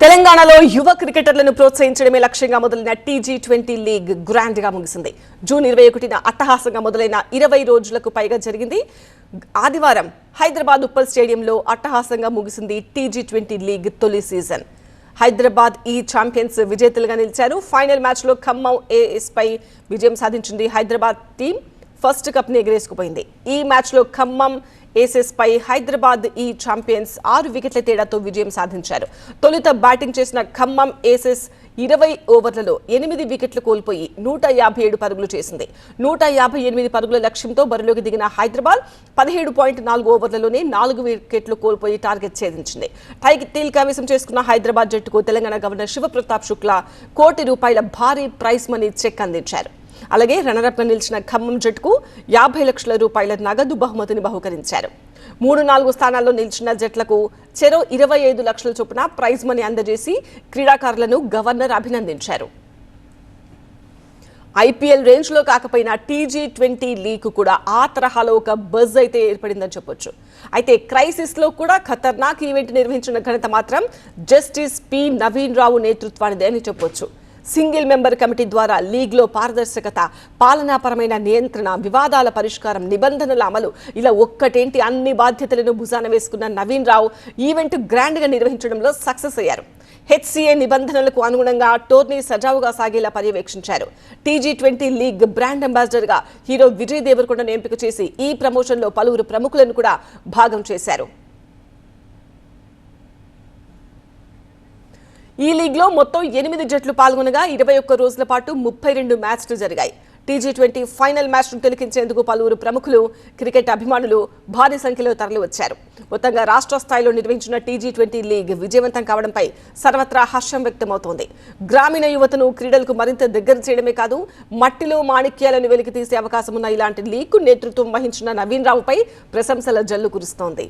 తెలంగాణలో యువ క్రికెటర్లను ప్రోత్సహించడమే లక్ష్యంగా మొదలైన టీ20 లీగ్ గ్రాండ్ గా ముగిసింది. జూన్ 21న అట్టహాసంగా మొదలైన 20 రోజులకు పైగా జరిగింది. ఆదివారం హైదరాబాద్ ఉప్పల్ స్టేడియంలో అట్టహాసంగా ముగిసింది టీ20 లీగ్ తొలి సీజన్. హైదరాబాద్ ఈ ఛాంపియన్స్ విజేతలుగా నిలిచారు. ఫైనల్ మ్యాచ్ లో ఖమ్మం ఏఎస్ పై విజయం సాధించింది. హైదరాబాద్ టీం ఫస్ట్ కప్ ని ఎగరేసుకుపోయింది. ఈ మ్యాచ్ లో ఖమ్మం ఏసెస్ పై హైదరాబాద్ ఈ ఛాంపియన్స్ 6 వికెట్ల తేడాతో విజయం సాధించారు. తొలుత బ్యాటింగ్ చేసిన ఖమ్మం ఏసెస్ 20 ఓవర్లలో 8 వికెట్లు కోల్పోయి 157 పరుగులు చేసింది. 158 పరుగుల లక్ష్యంతో బరిలోకి దిగిన హైదరాబాద్ 17.4 ఓవర్లలోనే 4 వికెట్లు కోల్పోయి టార్గెట్ ఛేదించింది. టైటిల్ కైవసం చేసుకున్న హైదరాబాద్ జట్టుకు తెలంగాణ గవర్నర్ శివప్రతాప్ శుక్లా ₹1 కోటి భారీ ప్రైజ్ మనీ చెక్ అందించారు. అలాగే రన్నరప్ గా నిలిచిన ఖమ్మం జట్టుకు ₹50 లక్షల నగదు బహుమతిని బహుకరించారు. 3-4 స్థానాల్లో నిలిచిన జట్లకు చెరో 25 లక్షల చొప్పున ప్రైజ్ మనీ అందజేసి క్రీడాకారులను గవర్నర్ అభినందించారు. ఐపీఎల్ రేంజ్ లో కాకపోయినా టీ20 లీగ్ కూడా ఆ తరహాలో ఒక బజ్ అయితే ఏర్పడిందని చెప్పొచ్చు. అయితే క్రైసిస్ లో కూడా ఖతర్నాక్ ఈవెంట్ నిర్వహించిన ఘనత మాత్రం జస్టిస్ పి నవీన్ రావు నేతృత్వానిదే అని చెప్పొచ్చు. సింగిల్ మెంబర్ కమిటీ ద్వారా లీగ్లో పారదర్శకత, పాలనాపరమైన నియంత్రణ, వివాదాల పరిష్కారం, నిబంధనల అమలు ఇలా ఒక్కటేంటి అన్ని బాధ్యతలను భుజాన వేసుకున్న నవీన్ రావు ఈవెంట్ గ్రాండ్ గా నిర్వహించడంలో సక్సెస్ అయ్యారు. హెచ్సిఏ నిబంధనలకు అనుగుణంగా టోర్నీ సజావుగా సాగేలా పర్యవేక్షించారు. టీ20 లీగ్ బ్రాండ్ అంబాసిడర్ గా హీరో విజయ్ దేవరకొండను ఎంపిక చేసి ఈ ప్రమోషన్ లో పలువురు ప్రముఖులను కూడా భాగం చేశారు. ఈ లీగ్ లో మొత్తం 8 జట్లు పాల్గొనగా 21 రోజుల పాటు 32 మ్యాచ్లు జరిగాయి. టీ20 ఫైనల్ మ్యాచ్ ను తిలకించేందుకు పలువురు ప్రముఖులు, క్రికెట్ అభిమానులు భారీ సంఖ్యలో తరలివచ్చారు. మొత్తంగా రాష్ట్ర స్థాయిలో నిర్వహించిన టీ20 లీగ్ విజయవంతం కావడంపై సర్వత్రా హర్షం వ్యక్తమవుతోంది. గ్రామీణ యువతను క్రీడలకు మరింత దగ్గర చేయడమే కాదు, మట్టిలో మాణిక్యాలను వెలికి తీసే అవకాశం ఉన్న ఇలాంటి లీగ్ కు నేతృత్వం వహించిన నవీన్ రావుపై ప్రశంసల జల్లు కురుస్తోంది.